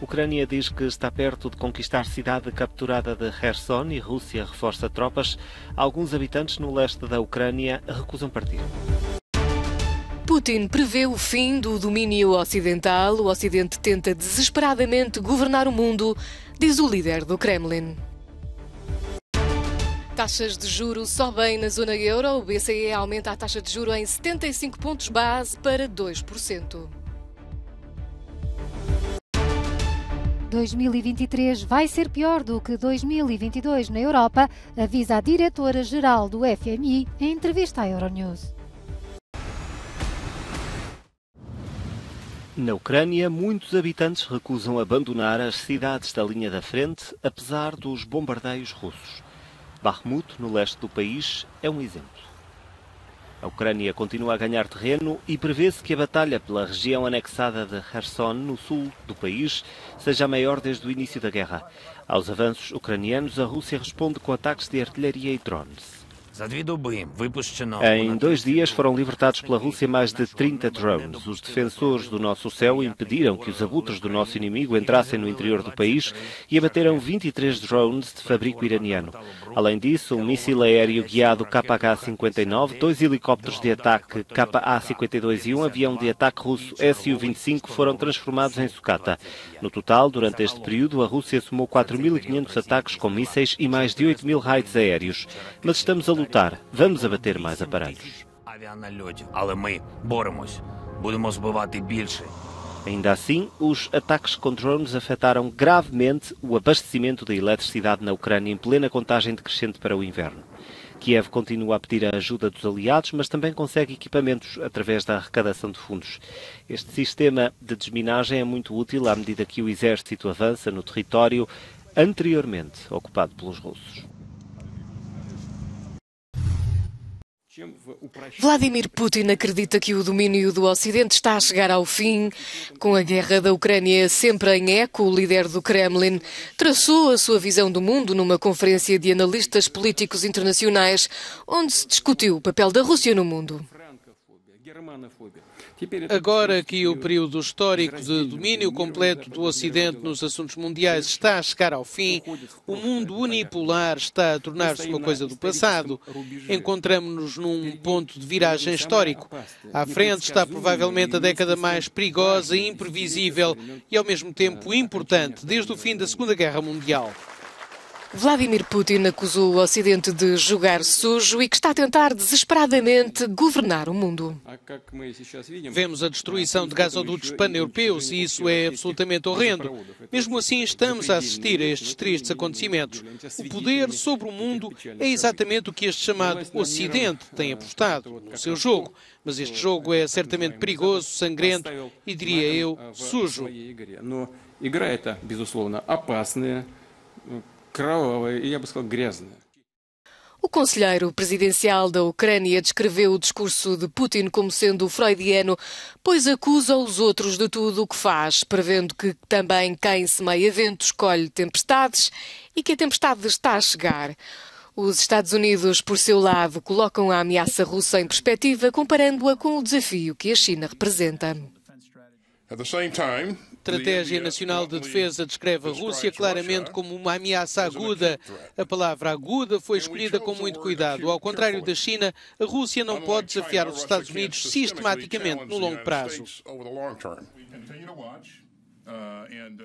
Ucrânia diz que está perto de conquistar cidade capturada de Kherson e Rússia reforça tropas. Alguns habitantes no leste da Ucrânia recusam partir. Putin prevê o fim do domínio ocidental. O Ocidente tenta desesperadamente governar o mundo, diz o líder do Kremlin. Taxas de juros sobem na zona euro. O BCE aumenta a taxa de juros em 75 pontos base para 2%. 2023 vai ser pior do que 2022 na Europa, avisa a diretora-geral do FMI em entrevista à Euronews. Na Ucrânia, muitos habitantes recusam abandonar as cidades da linha da frente, apesar dos bombardeios russos. Bakhmut, no leste do país, é um exemplo. A Ucrânia continua a ganhar terreno e prevê-se que a batalha pela região anexada de Kherson, no sul do país, seja a maior desde o início da guerra. Aos avanços ucranianos, a Rússia responde com ataques de artilharia e drones. Em 2 dias foram libertados pela Rússia mais de 30 drones. Os defensores do nosso céu impediram que os abutres do nosso inimigo entrassem no interior do país e abateram 23 drones de fabrico iraniano. Além disso, um míssil aéreo guiado KH-59, 2 helicópteros de ataque KA-52 e um avião de ataque russo Su-25 foram transformados em sucata. No total, durante este período, a Rússia somou 4.500 ataques com mísseis e mais de 8.000 raids aéreos. Mas estamos a lutar. Vamos abater mais aparelhos. Ainda assim, os ataques com drones afetaram gravemente o abastecimento de eletricidade na Ucrânia em plena contagem decrescente para o inverno. Kiev continua a pedir a ajuda dos aliados, mas também consegue equipamentos através da arrecadação de fundos. Este sistema de desminagem é muito útil à medida que o exército avança no território anteriormente ocupado pelos russos. Vladimir Putin acredita que o domínio do Ocidente está a chegar ao fim. Com a guerra da Ucrânia sempre em eco, o líder do Kremlin traçou a sua visão do mundo numa conferência de analistas políticos internacionais, onde se discutiu o papel da Rússia no mundo. Agora que o período histórico de domínio completo do Ocidente nos assuntos mundiais está a chegar ao fim, o mundo unipolar está a tornar-se uma coisa do passado. Encontramos-nos num ponto de viragem histórico. À frente está provavelmente a década mais perigosa e imprevisível e ao mesmo tempo importante desde o fim da Segunda Guerra Mundial. Vladimir Putin acusou o Ocidente de jogar sujo e que está a tentar desesperadamente governar o mundo. Vemos a destruição de gasodutos pan-europeus e isso é absolutamente horrendo. Mesmo assim, estamos a assistir a estes tristes acontecimentos. O poder sobre o mundo é exatamente o que este chamado Ocidente tem apostado no seu jogo. Mas este jogo é certamente perigoso, sangrento e, diria eu, sujo. O conselheiro presidencial da Ucrânia descreveu o discurso de Putin como sendo freudiano, pois acusa os outros de tudo o que faz, prevendo que também quem semeia vento escolhe tempestades e que a tempestade está a chegar. Os Estados Unidos, por seu lado, colocam a ameaça russa em perspectiva, comparando-a com o desafio que a China representa. A Estratégia Nacional de Defesa descreve a Rússia claramente como uma ameaça aguda. A palavra aguda foi escolhida com muito cuidado. Ao contrário da China, a Rússia não pode desafiar os Estados Unidos sistematicamente no longo prazo.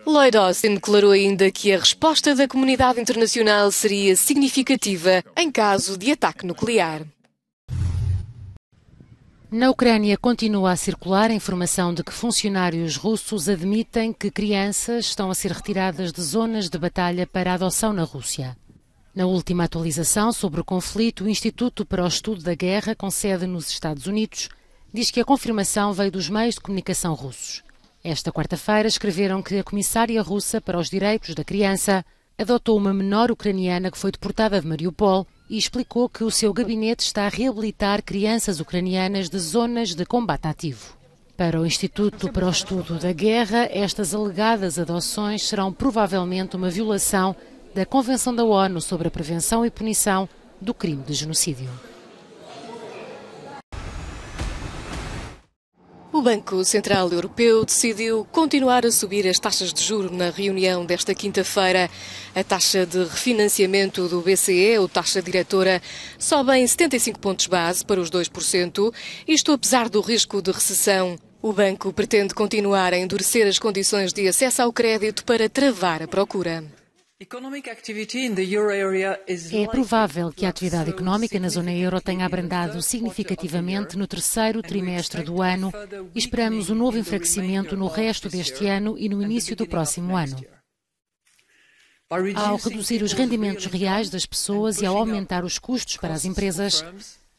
Lloyd Austin declarou ainda que a resposta da comunidade internacional seria significativa em caso de ataque nuclear. Na Ucrânia continua a circular a informação de que funcionários russos admitem que crianças estão a ser retiradas de zonas de batalha para a adoção na Rússia. Na última atualização sobre o conflito, o Instituto para o Estudo da Guerra, com sede nos Estados Unidos, diz que a confirmação veio dos meios de comunicação russos. Esta quarta-feira escreveram que a comissária russa para os direitos da criança adotou uma menor ucraniana que foi deportada de Mariupol e explicou que o seu gabinete está a reabilitar crianças ucranianas de zonas de combate ativo. Para o Instituto para o Estudo da Guerra, estas alegadas adoções serão provavelmente uma violação da Convenção da ONU sobre a Prevenção e Punição do Crime de Genocídio. O Banco Central Europeu decidiu continuar a subir as taxas de juros na reunião desta quinta-feira. A taxa de refinanciamento do BCE, ou taxa diretora, sobe em 75 pontos base para os 2%, isto apesar do risco de recessão. O banco pretende continuar a endurecer as condições de acesso ao crédito para travar a procura. É provável que a atividade económica na zona euro tenha abrandado significativamente no terceiro trimestre do ano e esperamos um novo enfraquecimento no resto deste ano e no início do próximo ano. Ao reduzir os rendimentos reais das pessoas e ao aumentar os custos para as empresas,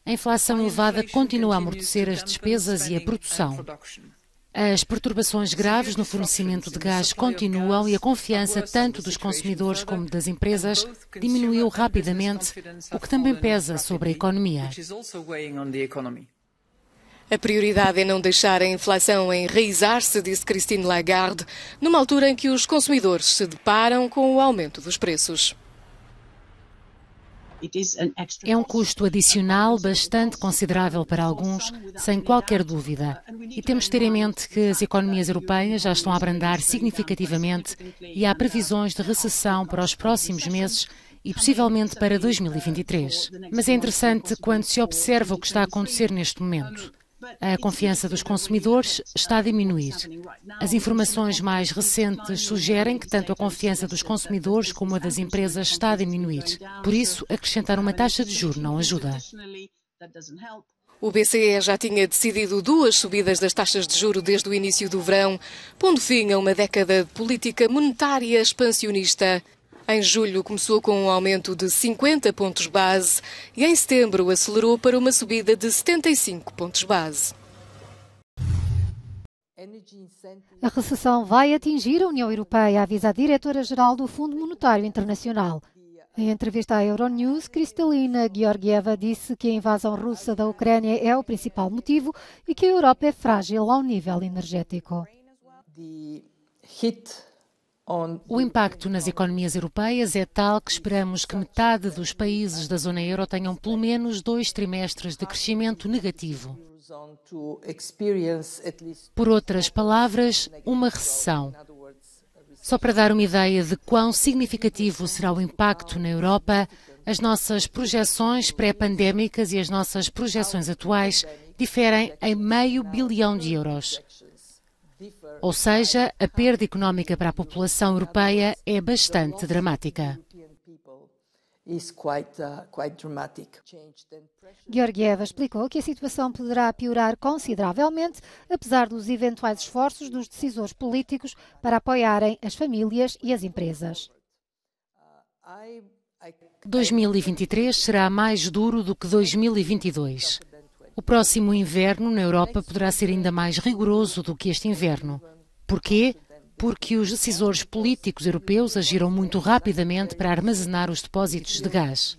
a inflação elevada continua a amortecer as despesas e a produção. As perturbações graves no fornecimento de gás continuam e a confiança tanto dos consumidores como das empresas diminuiu rapidamente, o que também pesa sobre a economia. A prioridade é não deixar a inflação enraizar-se, disse Christine Lagarde, numa altura em que os consumidores se deparam com o aumento dos preços. É um custo adicional bastante considerável para alguns, sem qualquer dúvida. E temos de ter em mente que as economias europeias já estão a abrandar significativamente e há previsões de recessão para os próximos meses e possivelmente para 2023. Mas é interessante quando se observa o que está a acontecer neste momento. A confiança dos consumidores está a diminuir. As informações mais recentes sugerem que tanto a confiança dos consumidores como a das empresas está a diminuir. Por isso, acrescentar uma taxa de juros não ajuda. O BCE já tinha decidido 2 subidas das taxas de juros desde o início do verão, pondo fim a uma década de política monetária expansionista. Em julho começou com um aumento de 50 pontos base e em setembro acelerou para uma subida de 75 pontos base. A recessão vai atingir a União Europeia, avisa a diretora-geral do Fundo Monetário Internacional. Em entrevista à Euronews, Kristalina Georgieva disse que a invasão russa da Ucrânia é o principal motivo e que a Europa é frágil ao nível energético. O impacto nas economias europeias é tal que esperamos que metade dos países da zona euro tenham pelo menos 2 trimestres de crescimento negativo. Por outras palavras, uma recessão. Só para dar uma ideia de quão significativo será o impacto na Europa, as nossas projeções pré-pandémicas e as nossas projeções atuais diferem em €500 bilhão. Ou seja, a perda económica para a população europeia é bastante dramática. Georgieva explicou que a situação poderá piorar consideravelmente, apesar dos eventuais esforços dos decisores políticos para apoiarem as famílias e as empresas. 2023 será mais duro do que 2022. O próximo inverno na Europa poderá ser ainda mais rigoroso do que este inverno. Porquê? Porque os decisores políticos europeus agiram muito rapidamente para armazenar os depósitos de gás.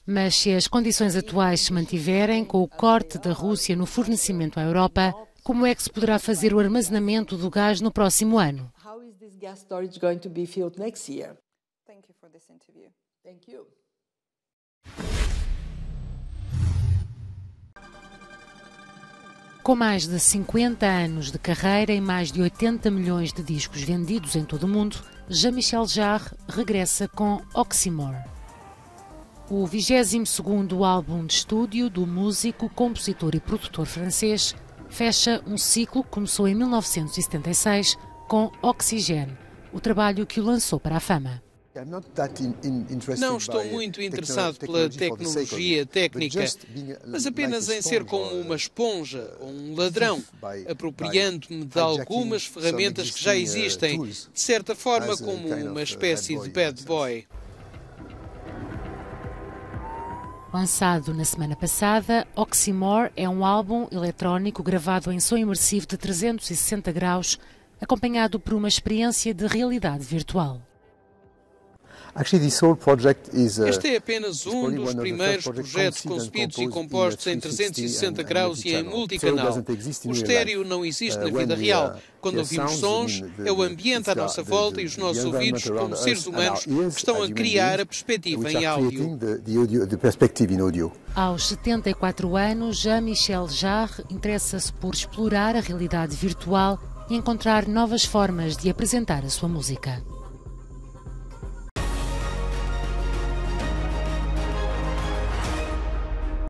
Mas se as condições atuais se mantiverem, com o corte da Rússia no fornecimento à Europa, como é que se poderá fazer o armazenamento do gás no próximo ano? Com mais de 50 anos de carreira e mais de 80 milhões de discos vendidos em todo o mundo, Jean-Michel Jarre regressa com Oxymore. O 22º álbum de estúdio do músico, compositor e produtor francês fecha um ciclo que começou em 1976 com Oxygène, o trabalho que o lançou para a fama. Não estou muito interessado pela tecnologia técnica, mas apenas em ser como uma esponja ou um ladrão, apropriando-me de algumas ferramentas que já existem, de certa forma como uma espécie de bad boy. Lançado na semana passada, Oxymore é um álbum eletrónico gravado em som imersivo de 360 graus, acompanhado por uma experiência de realidade virtual. Este é apenas um dos primeiros projetos concebidos e compostos em 360 graus e em multicanal. O estéreo não existe na vida real. Quando ouvimos sons, é o ambiente à nossa volta e os nossos ouvidos, como seres humanos, que estão a criar a perspectiva em áudio. Aos 74 anos, Jean-Michel Jarre interessa-se por explorar a realidade virtual e encontrar novas formas de apresentar a sua música.